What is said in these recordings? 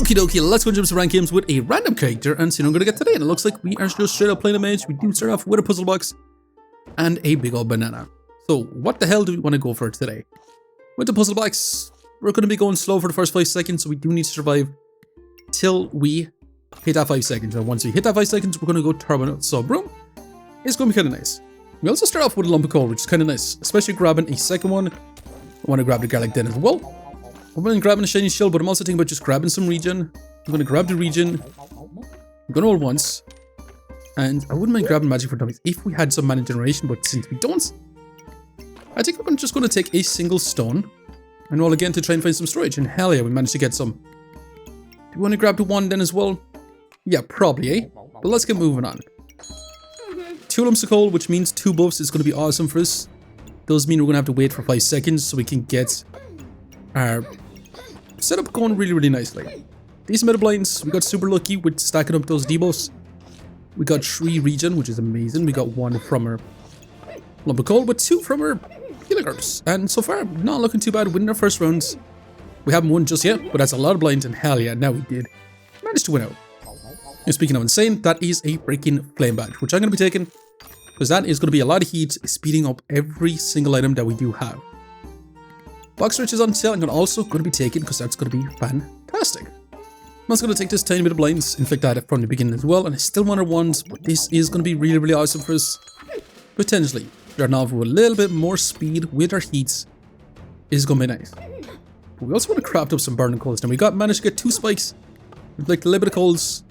Okie dokie, let's go jump some rank games with a random character and see what I'm gonna get today. And it looks like we are just straight up playing a mage. We do start off with a puzzle box and a big old banana. So what the hell do we want to go for today? With the puzzle box, we're gonna be going slow for the first 5 seconds, so we do need to survive till we hit that 5 seconds. And once we hit that 5 seconds, we're gonna go turbo nut sub room. It's gonna be kinda nice. We also start off with a lump of coal, which is kinda nice, especially grabbing a second one. I want to grab the garlic den as well. I'm going to grab a shiny shield, but I'm also thinking about just grabbing some regen. I'm going to grab the regen. I'm going to roll once. And I wouldn't mind grabbing magic for dummies if we had some mana generation, but since we don't, I think I'm just going to take a single stone and roll again to try and find some storage. And hell yeah, we managed to get some. Do we want to grab the one then as well? Yeah, probably, eh? But let's get moving on. 2 lumps of coal, which means 2 buffs is going to be awesome for us. Does mean we're going to have to wait for 5 seconds so we can get our setup going really nicely. These meta blinds, we got super lucky with stacking up those debuffs. We got 3 regen, which is amazing. We got 1 from our lump of coal, but 2 from our healing herbs. And so far, not looking too bad winning our first rounds. We haven't won just yet, but that's a lot of blinds, and hell yeah, now we did manage to win out. And speaking of insane, that is a freaking flame badge, which I'm going to be taking, because that is going to be a lot of heat, speeding up every single item that we do have. Box riches on sale, I'm also going to be taking, because that's going to be fantastic. I'm also going to take this tiny bit of blinds, inflict that from the beginning as well, and I still want our ones, but this is going to be really awesome for us. Potentially, starting off with a little bit more speed with our heats is going to be nice. But we also want to craft up some burning coals. Now we managed to get 2 spikes, inflict a little bit of coals,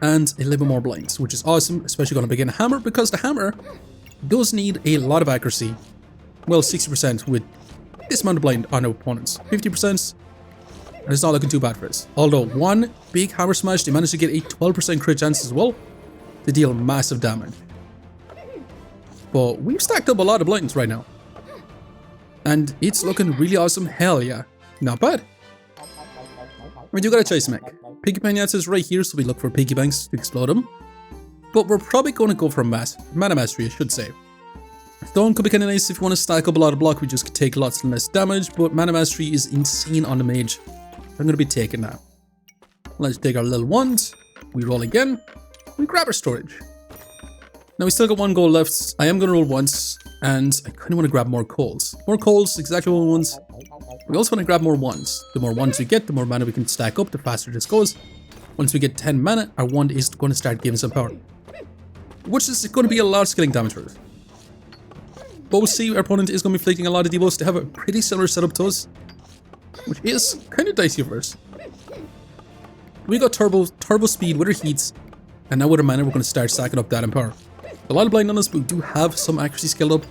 and a little bit more blinds, which is awesome, especially going to begin a hammer, because the hammer does need a lot of accuracy. Well, 60% with this amount of blind on our opponents, 50%, and it's not looking too bad for us. Although one big hammer smash, they managed to get a 12% crit chance as well to deal massive damage. But we've stacked up a lot of blinds right now, and it's looking really awesome. Hell yeah, not bad. We do got a choice to make. Piggy Pinats is right here, so we look for piggy banks to explode them. But we're probably going to go for mana mastery, I should say. Stone could be kind of nice if you want to stack up a lot of block, we just could take lots less damage, but mana mastery is insane on the mage. I'm going to be taking that. Let's take our little wand, we roll again, we grab our storage. Now we still got 1 gold left. I am going to roll once, and I kind of want to grab more coals. More coals, exactly what we want. We also want to grab more wands. The more wands we get, the more mana we can stack up, the faster this goes. Once we get 10 mana, our wand is going to start giving some power, which is going to be a lot of skilling damage for us. But we'll see, our opponent is going to be inflicting a lot of debuffs. They have a pretty similar setup to us, which is kind of dicey for us. We got turbo speed with our heats, and now with our mana we're going to start stacking up that in power. A lot of blind on us, but we do have some accuracy scaled up,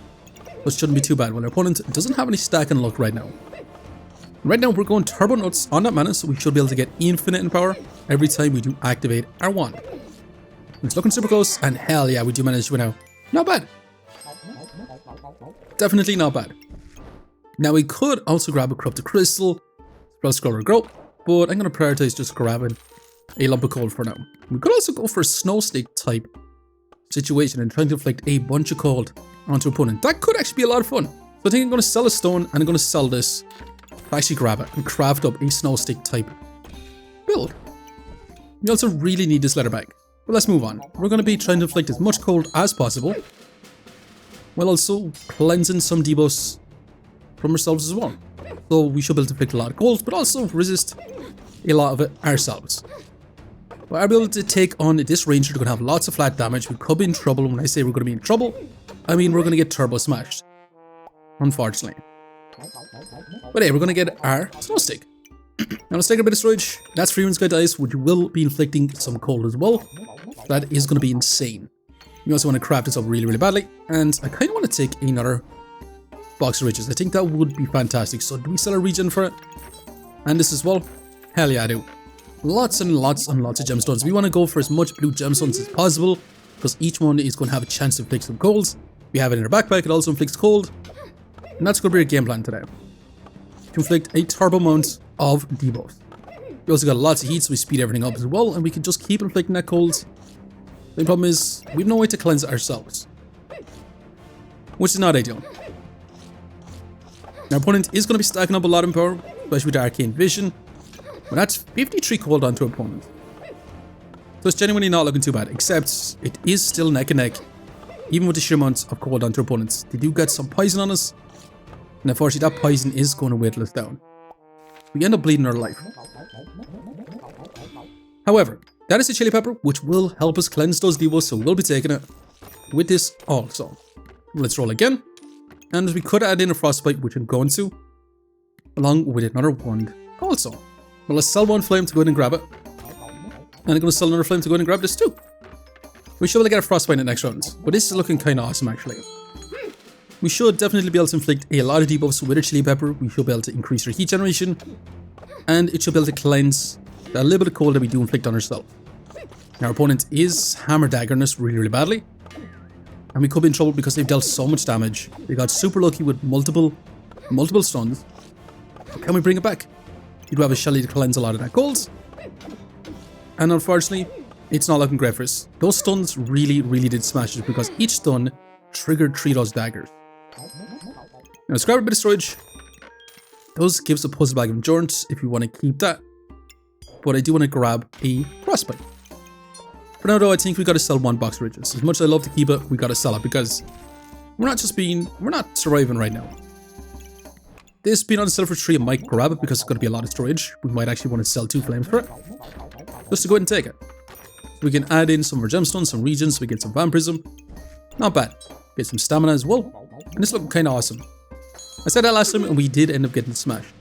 which shouldn't be too bad. Well, our opponent doesn't have any stacking luck right now. Right now we're going turbo nuts on that mana, so we should be able to get infinite in power every time we do activate our wand. It's looking super close, and hell yeah, we do manage to win out. Not bad. Definitely not bad. Now we could also grab a corrupted crystal, plus scroll or grow, but I'm going to prioritize just grabbing a lump of coal for now. We could also go for a snow snake type situation and trying to inflict a bunch of cold onto opponent. That could actually be a lot of fun. So I think I'm going to sell a stone and I'm going to sell this to actually grab it and craft up a snow snake type build. We also really need this leather bag. But let's move on. We're going to be trying to inflict as much cold as possible, while also cleansing some debuffs from ourselves as well. So we should be able to inflict a lot of cold, but also resist a lot of it ourselves. But our ability to take on this ranger, they're going to have lots of flat damage. We could be in trouble. When I say we're going to be in trouble, I mean we're going to get turbo smashed, unfortunately. But hey, we're going to get our snow stick. Now let's take a bit of storage. That's free Sky Dice, which will be inflicting some cold as well. That is going to be insane. We also want to craft this up really badly, and I kind of want to take another box of riches. I think that would be fantastic. So do we sell a regen for it? And this as well? Hell yeah, I do. Lots and lots of gemstones. We want to go for as much blue gemstones as possible, because each one is going to have a chance to inflict some colds. We have it in our backpack, it also inflicts cold, and that's going to be our game plan today. To inflict a turbo amount of debuffs. We also got lots of heat, so we speed everything up as well, and we can just keep inflicting that cold. The problem is, we have no way to cleanse it ourselves, which is not ideal. Our opponent is going to be stacking up a lot in power, especially with the Arcane Vision. Well, that's 53 cold onto opponent. So it's genuinely not looking too bad, except it is still neck and neck. Even with the sheer amount of cold onto opponents. They do get some poison on us. And unfortunately that poison is going to whittle us down. We end up bleeding our life. However, that is the chili pepper, which will help us cleanse those debuffs, so we'll be taking it with this also. Let's roll again. And we could add in a frostbite, which I'm going to, along with another wand also. Well, let's sell one flame to go ahead and grab it. And I'm going to sell another flame to go ahead and grab this too. We should be able to get a frostbite in the next round. But this is looking kind of awesome actually. We should definitely be able to inflict a lot of debuffs with a chili pepper. We should be able to increase our heat generation. And it should be able to cleanse a little bit of cold that we do inflict on ourselves. Our opponent is hammer daggering us really, really badly. And we could be in trouble because they've dealt so much damage. They got super lucky with multiple stuns. But can we bring it back? We do have a Shelly to cleanse a lot of that cold. And unfortunately, it's not looking great for us. Those stuns really, really did smash us because each stun triggered 3 of those daggers. Now let's grab a bit of storage. Those gives a puzzle bag of endurance if you want to keep that. But I do want to grab a frostbite. For now though, I think we got to sell one box of riches. As much as I love to keep it, we got to sell it because we're not surviving right now. This being on sale for 3, I might grab it because it's going to be a lot of storage. We might actually want to sell 2 flames for it. Just to go ahead and take it. We can add in some more gemstones, some regions, we get some vampirism. Not bad. Get some stamina as well. And it's looking kind of awesome. I said that last time and we did end up getting smashed.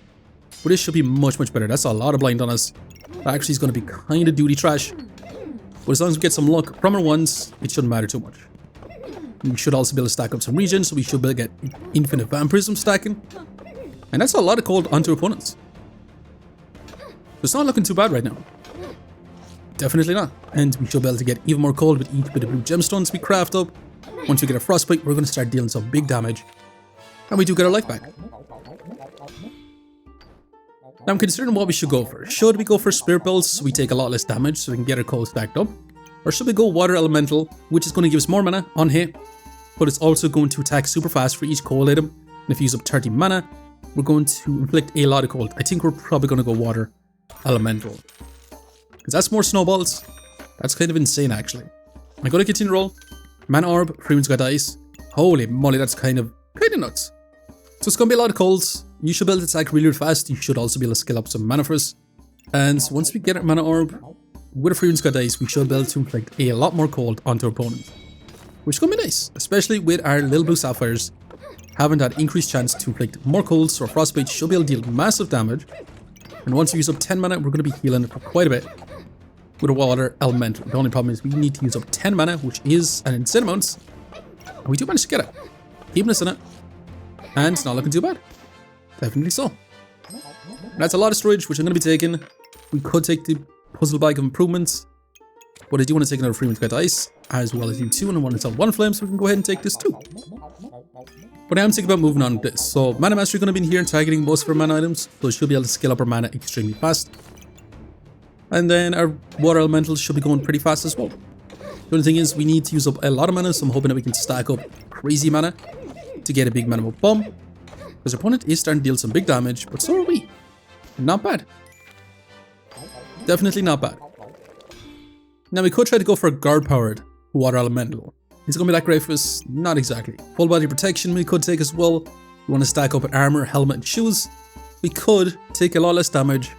But this should be much, much better. That's a lot of blind on us. That actually is going to be kind of duty trash. But as long as we get some luck from our ones, it shouldn't matter too much. We should also be able to stack up some regions, so we should be able to get infinite vampirism stacking. And that's a lot of cold onto opponents. So it's not looking too bad right now. Definitely not. And we should be able to get even more cold with each bit of blue gemstones we craft up. Once we get a frostbite, we're going to start dealing some big damage. And we do get our life back. Now I'm considering what we should go for. Should we go for spirit bells so we take a lot less damage so we can get our cold stacked up? Or should we go water elemental, which is going to give us more mana on hit, but it's also going to attack super fast for each cold item. And if you use up 30 mana, we're going to inflict a lot of cold. I think we're probably going to go water elemental. Because that's more snowballs. That's kind of insane actually. I'm going to continue to roll. Mana orb, Freeman's got ice. Holy moly, that's kind of nuts. So it's going to be a lot of colds. You should be able to attack really, really fast. You should also be able to skill up some mana for us. And once we get our mana orb, with a Freeman's got ice, we should be able to inflict a lot more cold onto our opponent. Which is going to be nice, especially with our little blue sapphires. Having that increased chance to inflict more cold, so our frostbite should be able to deal massive damage. And once we use up 10 mana, we're going to be healing for quite a bit with a water elemental. The only problem is we need to use up 10 mana, which is an insane amount. And we do manage to get it. Keeping us in it. And it's not looking too bad. Definitely so. That's a lot of storage, which I'm going to be taking. We could take the puzzle bag of improvements. But I do want to take another Freeman's Got Ice, as well as you two, and I want to sell 1 flame, so we can go ahead and take this too. But I am thinking about moving on with this. So Mana Master is going to be in here targeting most of our mana items, so we should be able to scale up our mana extremely fast. And then our water elementals should be going pretty fast as well. The only thing is we need to use up a lot of mana, so I'm hoping that we can stack up crazy mana to get a big mana bomb. Because our opponent is starting to deal some big damage, but so are we. Not bad. Definitely not bad. Now we could try to go for a guard powered water elemental. Is it going to be that great for us? Not exactly. Full body protection we could take as well. We want to stack up an armor, helmet and shoes. We could take a lot less damage,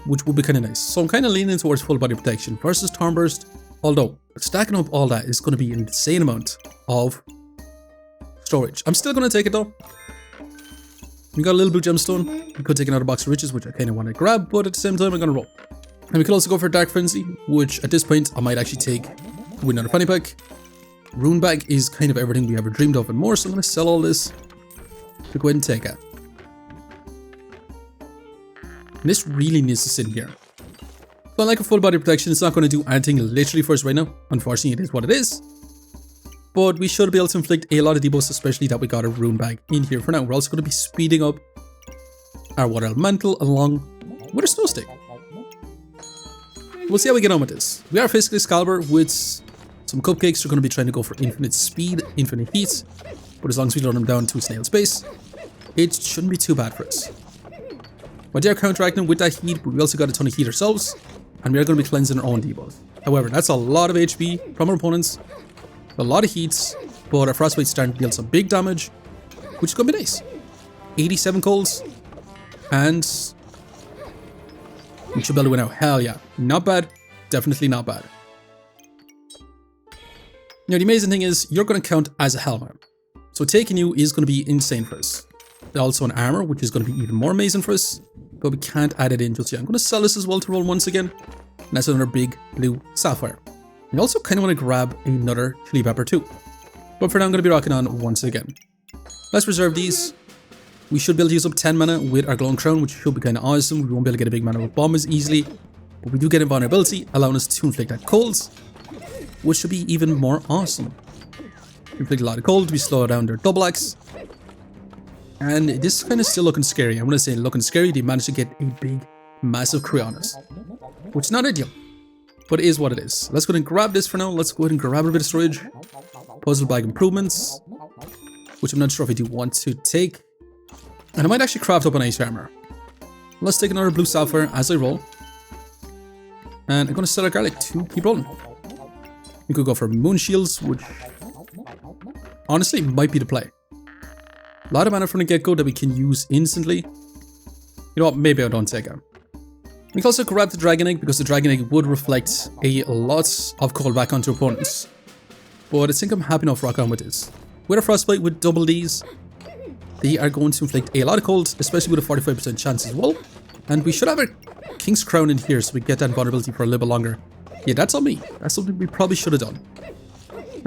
which would be kind of nice. So I'm kind of leaning towards full body protection versus Storm Burst. Although stacking up all that is going to be an insane amount of storage. I'm still going to take it though. We got a little blue gemstone. We could take another box of riches, which I kind of want to grab, but at the same time I'm going to roll. And we could also go for Dark Frenzy, which at this point I might actually take with another fanny pack. Rune Bag is kind of everything we ever dreamed of and more, so I'm going to sell all this to go ahead and take it. And this really needs to sit in here. So unlike a full body protection, it's not going to do anything literally for us right now. Unfortunately, it is what it is. But we should be able to inflict a lot of debuffs, especially that we got a Rune Bag in here for now. We're also going to be speeding up our Water Elemental along with a Snow Stick. We'll see how we get on with this. We are physically Excalibur with some cupcakes. We're going to be trying to go for infinite speed, infinite heat. But as long as we load them down to a snail's pace, it shouldn't be too bad for us. But they are counteracting with that heat, but we also got a ton of heat ourselves. And we are going to be cleansing our own debuffs. However, that's a lot of HP from our opponents. A lot of heats, but our Frostbite's starting to deal some big damage, which is going to be nice. 87 colds. And we should be able to win out. Hell yeah. Not bad. Definitely not bad. Now, the amazing thing is, you're going to count as a helmet. So taking you is going to be insane for us. Also an armor, which is going to be even more amazing for us. But we can't add it in just yet. I'm going to sell this as well to roll once again. And that's another big blue sapphire. I also kind of want to grab another chili pepper too. But for now, I'm going to be rocking on once again. Let's reserve these. We should be able to use up 10 mana with our glowing crown, which should be kind of awesome. We won't be able to get a big mana with bomb as easily. But we do get invulnerability, allowing us to inflict that colds, which should be even more awesome. We inflict a lot of cold, we slow down their double axe. And this is kind of still looking scary. I'm going to say looking scary. They managed to get a big, massive crit on us, which is not ideal, but it is what it is. Let's go ahead and grab this for now. Let's go ahead and grab a bit of storage. Puzzle bag improvements, which I'm not sure if I do want to take. And I might actually craft up an ice armor. Let's take another blue sapphire as I roll. And I'm going to sell our garlic to keep rolling. We could go for moon shields, which honestly might be the play. A lot of mana from the get-go that we can use instantly. You know what, maybe I don't take it. We can also grab the Dragon Egg, because the Dragon Egg would reflect a lot of cold back onto opponents. But I think I'm happy enough to rock on with this. With a Frostbite with double Ds, they are going to inflict a lot of cold, especially with a 45% chance as well. And we should have a King's Crown in here so we get that vulnerability for a little bit longer. Yeah, that's on me. That's something we probably should have done.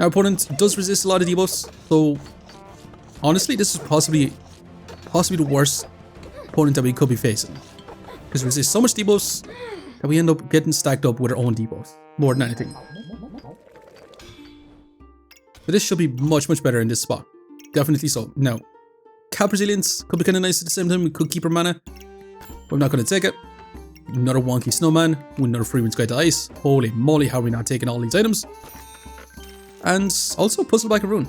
Our opponent does resist a lot of debuffs, so honestly, this is possibly the worst opponent that we could be facing. Because we resist so much debuffs that we end up getting stacked up with our own debuffs, more than anything. But this should be much, much better in this spot. Definitely so. Now, Cap Resilience could be kind of nice at the same time. We could keep our mana, but I'm not going to take it. Another wonky snowman with another Freeman's Guide to Ice. Holy moly, how are we not taking all these items? And also Puzzle Back a Rune.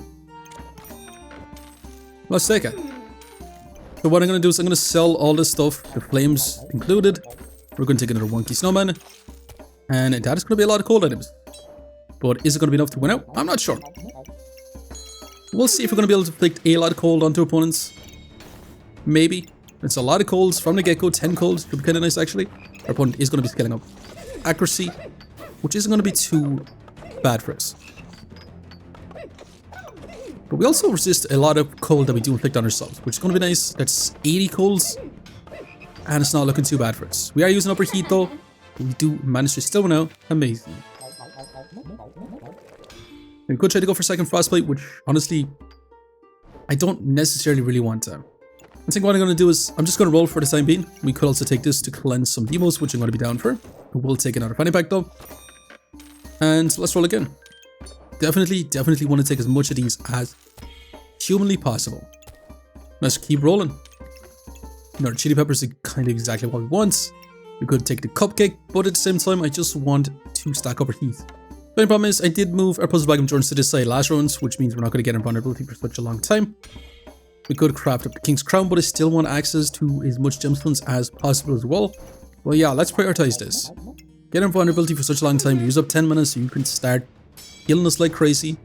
Let's take it. So what I'm going to do is I'm going to sell all this stuff, the flames included. We're going to take another wonky snowman. And that is going to be a lot of cold items. But is it going to be enough to win out? I'm not sure. We'll see if we're going to be able to inflict a lot of cold onto opponents. Maybe. It's a lot of colds from the get-go. 10 colds could be kind of nice actually. Our opponent is going to be scaling up accuracy, which isn't going to be too bad for us. But we also resist a lot of cold that we do inflict on ourselves, which is going to be nice. That's 80 colds, and it's not looking too bad for us. We are using upper heat though, but we do manage to still win out. Amazing. We could try to go for second frostbite, which honestly, I don't necessarily really want to. I think what I'm going to do is, I'm just going to roll for the time being. We could also take this to cleanse some demos, which I'm going to be down for. We'll take another fanny pack though. And let's roll again. Definitely want to take as much of these as humanly possible. Let's keep rolling. Another chili peppers is kind of exactly what we want. We could take the cupcake, but at the same time, I just want to stack up our heat. The only problem is I did move our puzzle bag endurance to this side last rounds, which means we're not going to get invulnerability for such a long time. We could craft up the King's Crown, but I still want access to as much gemstones as possible as well. Well, yeah, let's prioritize this. Get invulnerability for such a long time, use up 10 minutes so you can start healing us like crazy.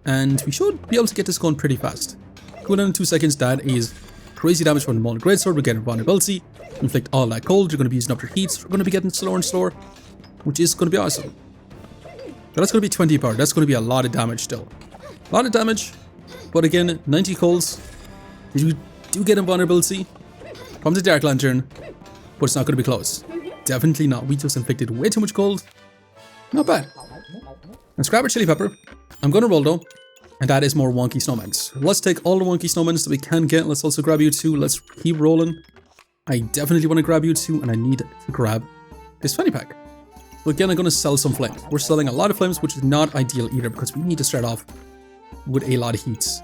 And we should be able to get this going pretty fast. Go down in 2 seconds, that is crazy damage from the Molten Greatsword. We're getting invulnerability, inflict all that cold, you're going to be using up your heats, we're going to be getting slower and slower, which is going to be awesome. But that's going to be 20 power, that's going to be a lot of damage still. A lot of damage, but again, 90 colds. You do get invulnerability from the Dark Lantern, but it's not going to be close. Definitely not, we just inflicted way too much cold. Not bad. Let's grab our chili pepper. I'm going to roll though, and that is more wonky snowmans. Let's take all the wonky snowmans that we can get. Let's also grab you two. Let's keep rolling. I definitely want to grab you two, and I need to grab this fanny pack. So again, I'm going to sell some flames. We're selling a lot of flames, which is not ideal either because we need to start off with a lot of heats.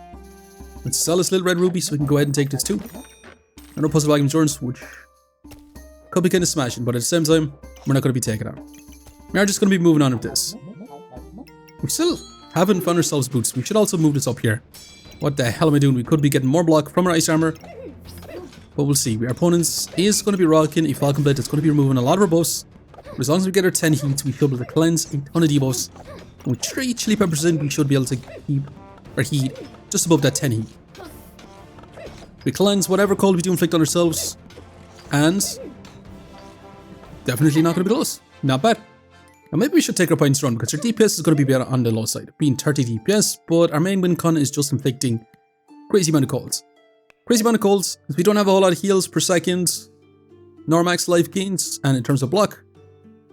Let's sell this little red ruby so we can go ahead and take this too. Another puzzle bag endurance, which could be kind of smashing, but at the same time, we're not going to be taking it out. We are just going to be moving on with this. We still haven't found ourselves boots. We should also move this up here. What the hell am I doing? We could be getting more block from our ice armor. But we'll see. Our opponents is going to be rocking a Falcon Blade that's going to be removing a lot of our buffs. But as long as we get our 10 heats, we should be able to cleanse a ton of debuffs. And with 3 chili peppers in, we should be able to keep our heat just above that 10 heat. We cleanse whatever cold we do inflict on ourselves. And definitely not going to be close. Not bad. Now maybe we should take our points run because our DPS is going to be better on the low side, being 30 DPS, but our main win con is just inflicting crazy amount of colds. Crazy amount of colds because we don't have a whole lot of heals per second, nor max life gains, and in terms of block,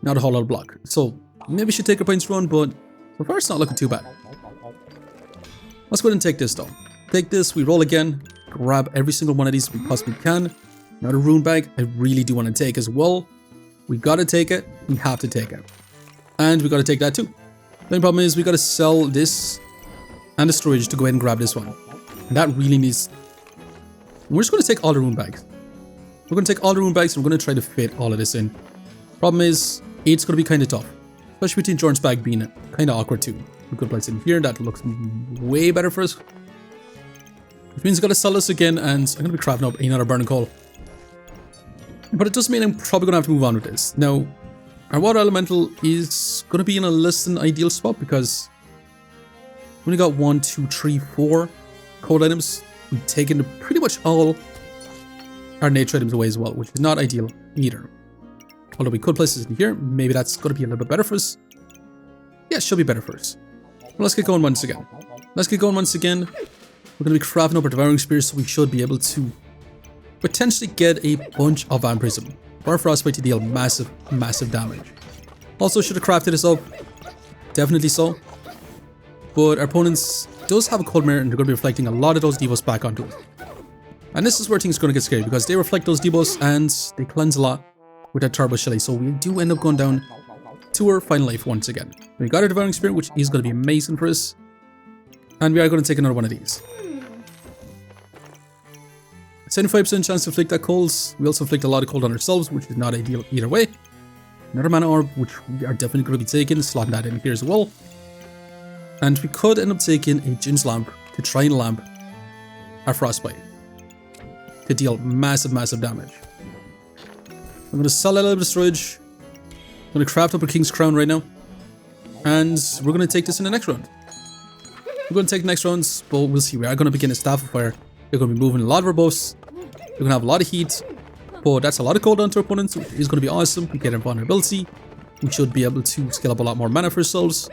not a whole lot of block. So maybe we should take our points run, but so far it's not looking too bad. Let's go ahead and take this though. Take this, we roll again, grab every single one of these we possibly can. Another rune bag I really do want to take as well. We gotta take it, we have to take it. And we gotta take that too. The only problem is we gotta sell this and the storage to go ahead and grab this one. And that really needs... We're just gonna take all the rune bags. We're gonna take all the rune bags and we're gonna try to fit all of this in. Problem is, it's gonna be kind of tough. Especially with the endurance bag being kind of awkward too. We could place it in here, that looks way better for us. Which means I gotta sell this again and I'm gonna be crafting up another burning coal. But it does mean I'm probably gonna have to move on with this. Now, our water elemental is going to be in a less than ideal spot because we only got 1, 2, 3, 4 cold items. We've taken pretty much all our nature items away as well, which is not ideal either. Although we could place this in here, maybe that's going to be a little bit better for us. Yeah, it should be better for us. Well, let's get going once again. Let's get going once again. We're going to be crafting up our Devouring Spear, so we should be able to potentially get a bunch of Vampirism. Or Frostbite to deal massive, massive damage. Also, should have crafted this up. Definitely so. But our opponents does have a cold mirror and they're going to be reflecting a lot of those debuffs back onto it. And this is where things are going to get scary because they reflect those debuffs and they cleanse a lot with that Turbo Chili. So we do end up going down to our final life once again. We got our Devouring Spirit, which is going to be amazing for us. And we are going to take another one of these. 75% chance to inflict that colds. We also inflict a lot of cold on ourselves, which is not ideal either way. Another mana orb, which we are definitely going to be taking, slotting that in here as well. And we could end up taking a Gin's Lamp to try and lamp our Frostbite to deal massive, massive damage. I'm going to sell that little bit of storage. I'm going to craft up a King's Crown right now. And we're going to take this in the next round. We're going to take the next rounds, but we'll see. We are going to begin a Staff of Fire. They're going to be moving a lot of our buffs. We're going to have a lot of heat. But that's a lot of cold onto our opponents, which is going to be awesome. We get invulnerability. We should be able to scale up a lot more mana for ourselves.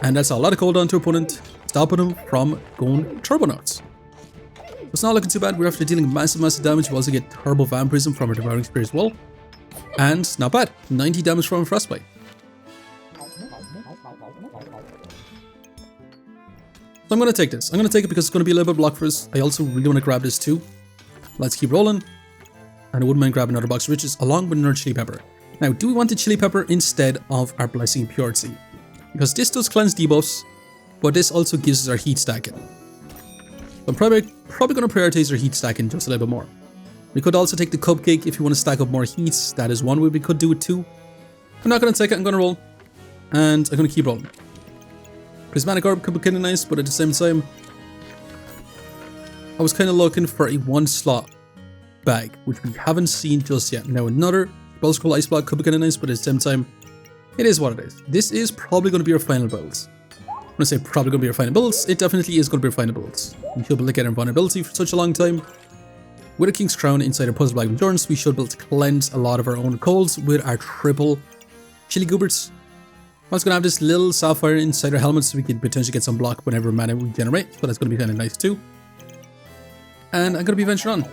And that's a lot of cold onto our opponent, stopping them from going turbo nuts. It's not looking too bad. We're after dealing massive, massive damage. We also get turbo Vampirism from our Devouring Spear as well. And not bad. 90 damage from Frostbite. So I'm going to take this. I'm going to take it because it's going to be a little bit block for us. I also really want to grab this too. Let's keep rolling. And I wouldn't mind grabbing another box of riches along with another chili pepper. Now, do we want the chili pepper instead of our Blessing and Purity? Because this does cleanse debuffs, but this also gives us our heat stacking. So I'm probably going to prioritize our heat stacking just a little bit more. We could also take the cupcake if you want to stack up more heats. That is one way we could do it too. I'm not going to take it. I'm going to roll. And I'm going to keep rolling. Prismatic Orb could be kind of nice, but at the same time, I was kind of looking for a 1-slot bag, which we haven't seen just yet. Now another Spell Scroll Ice Block could be kind of nice, but at the same time, it is what it is. This is probably going to be our final builds. When I say probably going to be our final builds, it definitely is going to be our final builds. We should be able to get invulnerability for such a long time. With a King's Crown inside our Puzzle Bag of Endurance, we should be able to cleanse a lot of our own colds with our triple Chili Goobers. I was going to have this little Sapphire inside our helmet so we could potentially get some block whenever mana we generate, so that's going to be kind of nice too. And I'm going to be venturing on.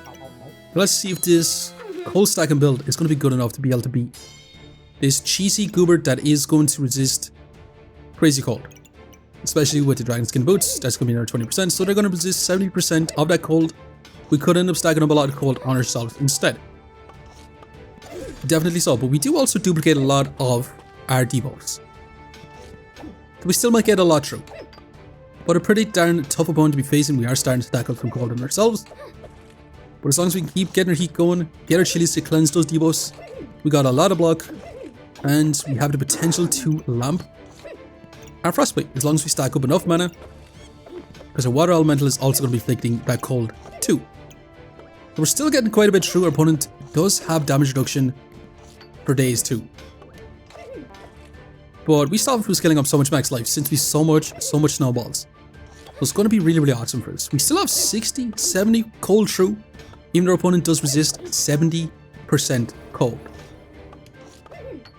Let's see if this cold stacking build is going to be good enough to be able to beat this cheesy goober that is going to resist crazy cold. Especially with the Dragon Skin Boots, that's going to be another 20%, so they're going to resist 70% of that cold. We could end up stacking up a lot of cold on ourselves instead. Definitely so, but we do also duplicate a lot of our debuffs. So we still might get a lot through. But a pretty darn tough opponent to be facing. We are starting to stack up some cold on ourselves. But as long as we can keep getting our heat going, get our chilies to cleanse those debuffs, we got a lot of block. And we have the potential to lamp our Frostbite, as long as we stack up enough mana. Because our Water Elemental is also going to be inflicting that cold too. So we're still getting quite a bit through. Our opponent does have damage reduction for days too. But we still have scaling up so much max life since we so much snowballs. So it's going to be really, really awesome for us. We still have 60, 70 cold through, even though our opponent does resist 70% cold.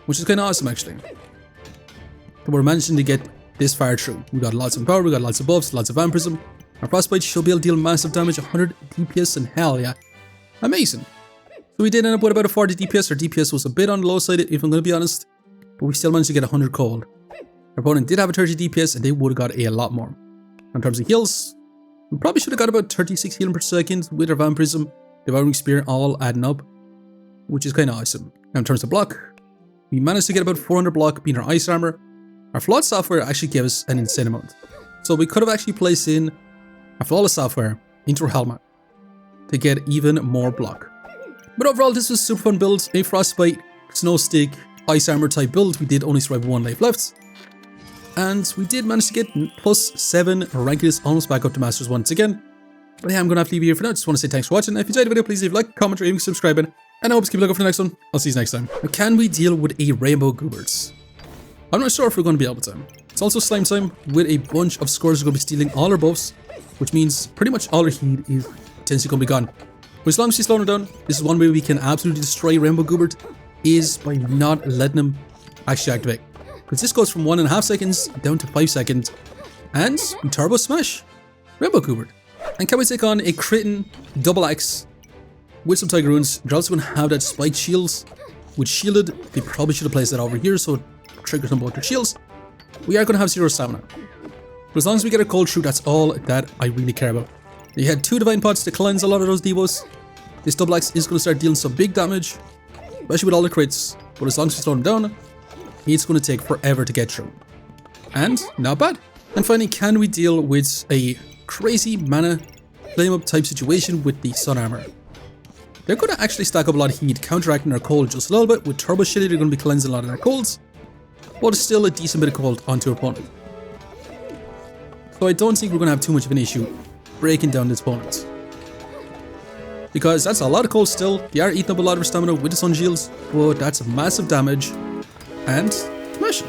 Which is kind of awesome actually. But we're managing to get this far through. We got lots of power, we got lots of buffs, lots of vampirism. Our Frostbite should be able to deal massive damage, 100 DPS, and hell yeah. Amazing. So we did end up with about a 40 DPS. Our DPS was a bit on the low side, if I'm going to be honest. But we still managed to get 100 cold. Our opponent did have a 30 DPS, and they would have got a lot more. In terms of heals, we probably should have got about 36 healing per second with our Vampirism, Devouring Spear all adding up, which is kind of awesome. Now in terms of block, we managed to get about 400 block being our Ice Armor. Our Flawed Software actually gave us an insane amount. So we could have actually placed in our Flawless Software into our helmet to get even more block. But overall, this was a super fun build. A Frostbite, Snow Stick, Ice Armor type build. We did only survive 1 life left. And we did manage to get +7 rankedness almost back up to Masters once again. But yeah, I'm going to have to leave you here for now. Just want to say thanks for watching. If you enjoyed the video, please leave a like, comment, or even subscribing. And I hope you keep looking for the next one. I'll see you next time. Now, can we deal with a Rainbow Gooberts? I'm not sure if we're going to be able to. It's also slime time with a bunch of scores who are going to be stealing all our buffs, which means pretty much all our heat is potentially going to be gone. But as long as we slow them down, this is one way we can absolutely destroy Rainbow Goobert, is by not letting them actually activate. Because this goes from 1.5 seconds down to 5 seconds, and we Turbo Smash Rainbow Goobert. And can we take on a Critting Double Axe with some Tiger Runes? They're also going to have that Spiked Shields, which shielded. They probably should have placed that over here so it triggers on both their shields. We are going to have 0 stamina. But as long as we get a cold through, that's all that I really care about. You had 2 Divine Pots to cleanse a lot of those devos. This Double Axe is going to start dealing some big damage, especially with all the crits. But as long as we slow them down, it's going to take forever to get through. And not bad. And finally, can we deal with a crazy mana flame up type situation with the Sun Armor? They're going to actually stack up a lot of heat, counteracting their cold just a little bit. With Turbo Shitty, they're going to be cleansing a lot of their colds, but it's still a decent bit of cold onto our opponent. So I don't think we're going to have too much of an issue breaking down this opponent, because that's a lot of cold still. They are eating up a lot of our stamina with the Sun Shields, but that's massive damage and smashing.